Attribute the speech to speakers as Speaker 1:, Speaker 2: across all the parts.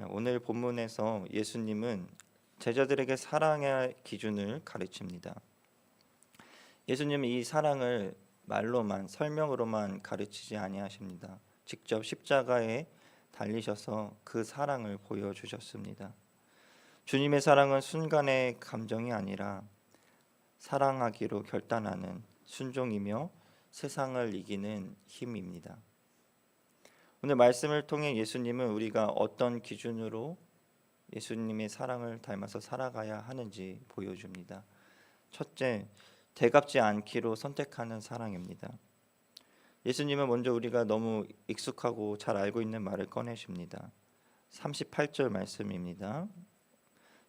Speaker 1: 오늘 본문에서 예수님은 제자들에게 사랑의 기준을 가르칩니다. 예수님은 이 사랑을 말로만 설명으로만 가르치지 아니하십니다. 직접 십자가에 달리셔서 그 사랑을 보여주셨습니다. 주님의 사랑은 순간의 감정이 아니라 사랑하기로 결단하는 순종이며 세상을 이기는 힘입니다. 오늘 말씀을 통해 예수님은 우리가 어떤 기준으로 예수님의 사랑을 닮아서 살아가야 하는지 보여줍니다. 첫째, 되갚지 않기로 선택하는 사랑입니다. 예수님은 먼저 우리가 너무 익숙하고 잘 알고 있는 말을 꺼내십니다. 38절 말씀입니다.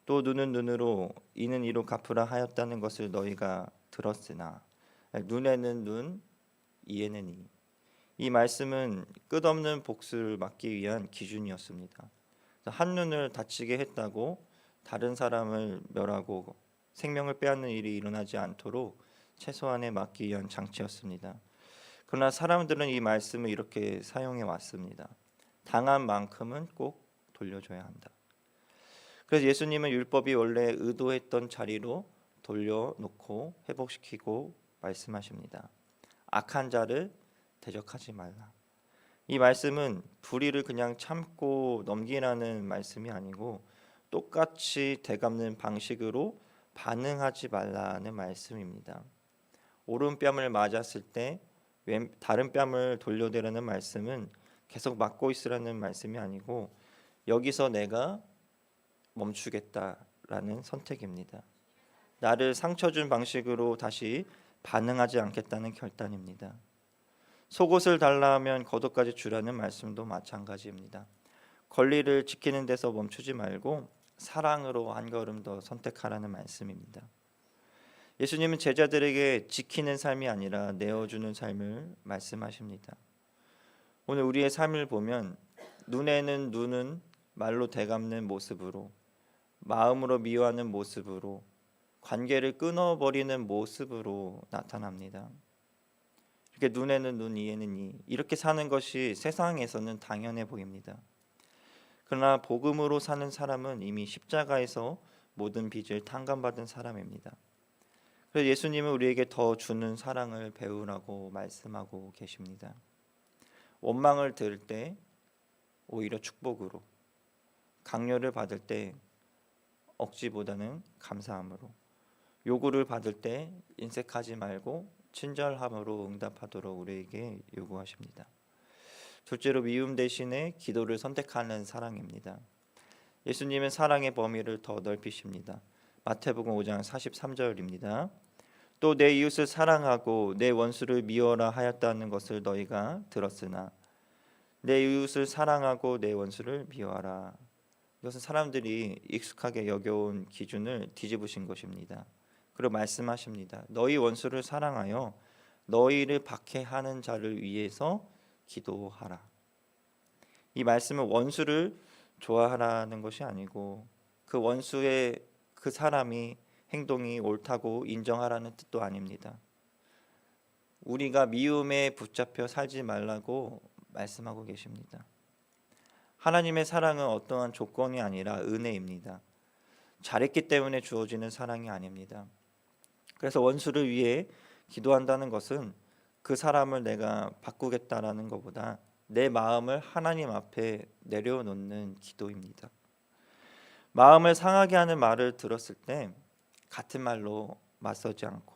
Speaker 1: 또 눈은 눈으로 이는 이로 갚으라 하였다는 것을 너희가 들었으나 눈에는 눈, 이에는 이. 이 말씀은 끝없는 복수를 막기 위한 기준이었습니다. 한 눈을 다치게 했다고 다른 사람을 멸하고 생명을 빼앗는 일이 일어나지 않도록 최소한에 막기 위한 장치였습니다. 그러나 사람들은 이 말씀을 이렇게 사용해 왔습니다. 당한 만큼은 꼭 돌려줘야 한다. 그래서 예수님은 율법이 원래 의도했던 자리로 돌려놓고 회복시키고 말씀하십니다. 악한 자를 대적하지 말라. 이 말씀은 불의를 그냥 참고 넘기라는 말씀이 아니고 똑같이 되갚는 방식으로 반응하지 말라는 말씀입니다. 오른뺨을 맞았을 때 다른 뺨을 돌려대라는 말씀은 계속 맞고 있으라는 말씀이 아니고 여기서 내가 멈추겠다라는 선택입니다. 나를 상처 준 방식으로 다시 반응하지 않겠다는 결단입니다. 속옷을 달라 하면 겉옷까지 주라는 말씀도 마찬가지입니다. 권리를 지키는 데서 멈추지 말고 사랑으로 한 걸음 더 선택하라는 말씀입니다. 예수님은 제자들에게 지키는 삶이 아니라 내어주는 삶을 말씀하십니다. 오늘 우리의 삶을 보면 눈에는 눈은 말로 되갚는 모습으로, 마음으로 미워하는 모습으로, 관계를 끊어버리는 모습으로 나타납니다. 이렇게 눈에는 눈, 이에는 이, 이렇게 사는 것이 세상에서는 당연해 보입니다. 그러나 복음으로 사는 사람은 이미 십자가에서 모든 빚을 탕감받은 사람입니다. 그래서 예수님은 우리에게 더 주는 사랑을 배우라고 말씀하고 계십니다. 원망을 들을 때 오히려 축복으로, 강요를 받을 때 억지보다는 감사함으로, 요구를 받을 때 인색하지 말고 친절함으로 응답하도록 우리에게 요구하십니다. 둘째로 미움 대신에 기도를 선택하는 사랑입니다. 예수님은 사랑의 범위를 더 넓히십니다. 마태복음 5장 43절입니다. 또 내 이웃을 사랑하고 내 원수를 미워라 하였다는 것을 너희가 들었으나 내 이웃을 사랑하고 내 원수를 미워하라. 이것은 사람들이 익숙하게 여겨온 기준을 뒤집으신 것입니다. 그리고 말씀하십니다. 너희 원수를 사랑하여 너희를 박해하는 자를 위해서 기도하라. 이 말씀은 원수를 좋아하라는 것이 아니고 그 원수의 그 사람이 행동이 옳다고 인정하라는 뜻도 아닙니다. 우리가 미움에 붙잡혀 살지 말라고 말씀하고 계십니다. 하나님의 사랑은 어떠한 조건이 아니라 은혜입니다. 잘했기 때문에 주어지는 사랑이 아닙니다. 그래서 원수를 위해 기도한다는 것은 그 사람을 내가 바꾸겠다라는 것보다 내 마음을 하나님 앞에 내려놓는 기도입니다. 마음을 상하게 하는 말을 들었을 때 같은 말로 맞서지 않고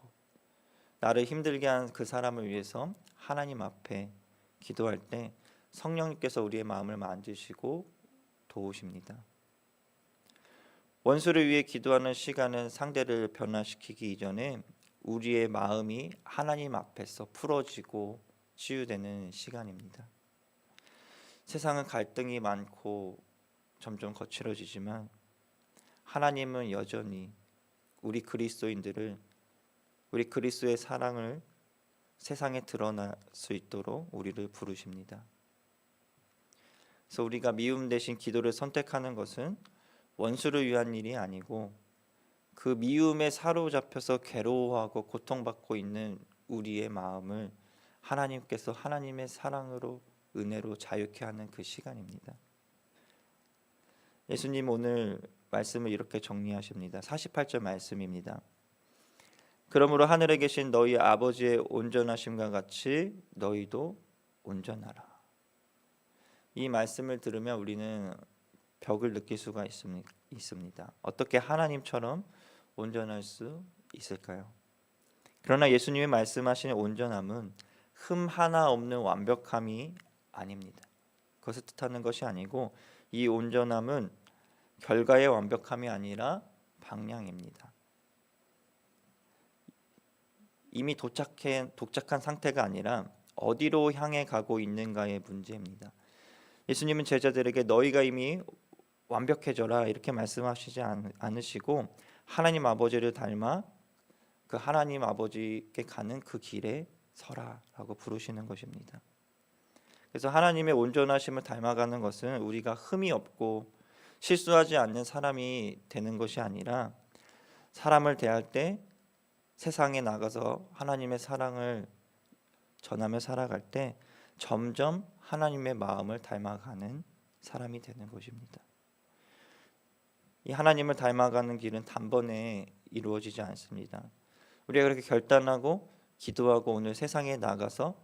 Speaker 1: 나를 힘들게 한 그 사람을 위해서 하나님 앞에 기도할 때 성령님께서 우리의 마음을 만지시고 도우십니다. 원수를 위해 기도하는 시간은 상대를 변화시키기 이전에 우리의 마음이 하나님 앞에서 풀어지고 치유되는 시간입니다. 세상은 갈등이 많고 점점 거칠어지지만 하나님은 여전히 우리 그리스도인들을 우리 그리스도의 사랑을 세상에 드러날 수 있도록 우리를 부르십니다. 그래서 우리가 미움 대신 기도를 선택하는 것은 원수를 위한 일이 아니고 그 미움에 사로잡혀서 괴로워하고 고통받고 있는 우리의 마음을 하나님께서 하나님의 사랑으로 은혜로 자유케 하는 그 시간입니다. 예수님 오늘 말씀을 이렇게 정리하십니다. 48절 말씀입니다. 그러므로 하늘에 계신 너희 아버지의 온전하심과 같이 너희도 온전하라. 이 말씀을 들으면 우리는 벽을 느낄 수가 있습니다. 어떻게 하나님처럼 온전할 수 있을까요? 그러나 예수님이 말씀하시는 온전함은 흠 하나 없는 완벽함이 아닙니다. 그것을 뜻하는 것이 아니고 이 온전함은 결과의 완벽함이 아니라 방향입니다. 이미 도착한 상태가 아니라 어디로 향해 가고 있는가의 문제입니다. 예수님은 제자들에게 너희가 이미 완벽해져라 이렇게 말씀하시지 않으시고 하나님 아버지를 닮아 그 하나님 아버지께 가는 그 길에 서라라고 부르시는 것입니다. 그래서 하나님의 온전하심을 닮아가는 것은 우리가 흠이 없고 실수하지 않는 사람이 되는 것이 아니라 사람을 대할 때 세상에 나가서 하나님의 사랑을 전하며 살아갈 때 점점 하나님의 마음을 닮아가는 사람이 되는 것입니다. 이 하나님을 닮아가는 길은 단번에 이루어지지 않습니다. 우리가 그렇게 결단하고 기도하고 오늘 세상에 나가서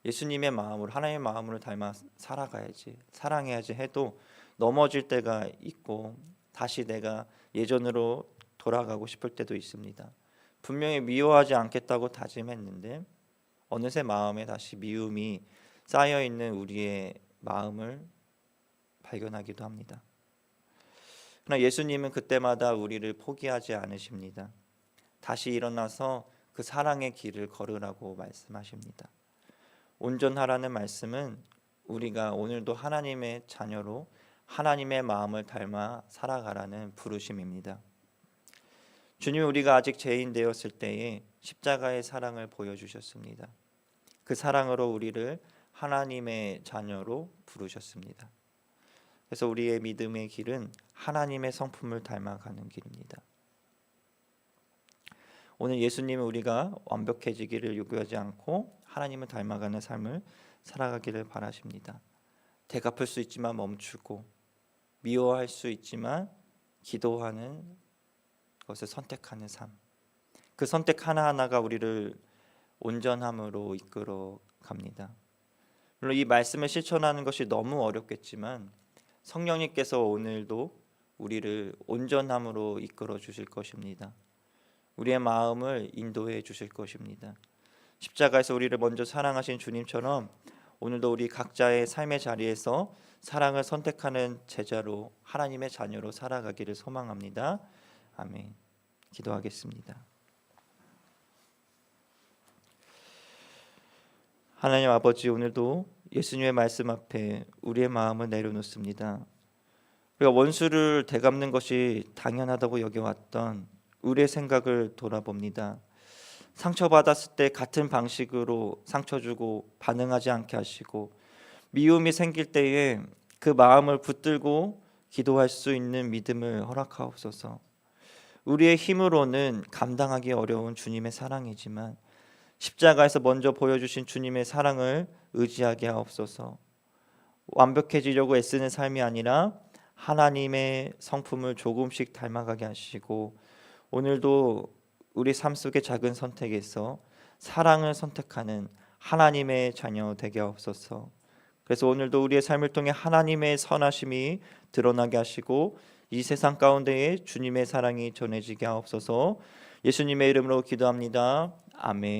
Speaker 1: 예수님의 마음으로 하나님의 마음으로 닮아 살아가야지 사랑해야지 해도 넘어질 때가 있고 다시 내가 예전으로 돌아가고 싶을 때도 있습니다. 분명히 미워하지 않겠다고 다짐했는데 어느새 마음에 다시 미움이 쌓여있는 우리의 마음을 발견하기도 합니다. 그러나 예수님은 그때마다 우리를 포기하지 않으십니다. 다시 일어나서 그 사랑의 길을 걸으라고 말씀하십니다. 온전하라는 말씀은 우리가 오늘도 하나님의 자녀로 하나님의 마음을 닮아 살아가라는 부르심입니다. 주님이 우리가 아직 죄인 되었을 때에 십자가의 사랑을 보여주셨습니다. 그 사랑으로 우리를 하나님의 자녀로 부르셨습니다. 그래서 우리의 믿음의 길은 하나님의 성품을 닮아가는 길입니다. 오늘 예수님은 우리가 완벽해지기를 요구하지 않고 하나님을 닮아가는 삶을 살아가기를 바라십니다. 되갚을 수 있지만 멈추고 미워할 수 있지만 기도하는 것을 선택하는 삶. 그 선택 하나하나가 우리를 온전함으로 이끌어 갑니다. 물론 이 말씀을 실천하는 것이 너무 어렵겠지만 성령님께서 오늘도 우리를 온전함으로 이끌어 주실 것입니다. 우리의 마음을 인도해 주실 것입니다. 십자가에서 우리를 먼저 사랑하신 주님처럼 오늘도 우리 각자의 삶의 자리에서 사랑을 선택하는 제자로 하나님의 자녀로 살아가기를 소망합니다. 아멘. 기도하겠습니다. 하나님 아버지, 오늘도 예수님의 말씀 앞에 우리의 마음을 내려놓습니다. 우리가 원수를 되갚는 것이 당연하다고 여겨왔던 우리의 생각을 돌아봅니다. 상처받았을 때 같은 방식으로 상처 주고 반응하지 않게 하시고 미움이 생길 때에 그 마음을 붙들고 기도할 수 있는 믿음을 허락하옵소서. 우리의 힘으로는 감당하기 어려운 주님의 사랑이지만 십자가에서 먼저 보여주신 주님의 사랑을 의지하게 하옵소서. 완벽해지려고 애쓰는 삶이 아니라 하나님의 성품을 조금씩 닮아가게 하시고 오늘도 우리 삶 속의 작은 선택에서 사랑을 선택하는 하나님의 자녀 되게 하옵소서. 그래서 오늘도 우리의 삶을 통해 하나님의 선하심이 드러나게 하시고 이 세상 가운데에 주님의 사랑이 전해지게 하옵소서. 예수님의 이름으로 기도합니다. 아멘.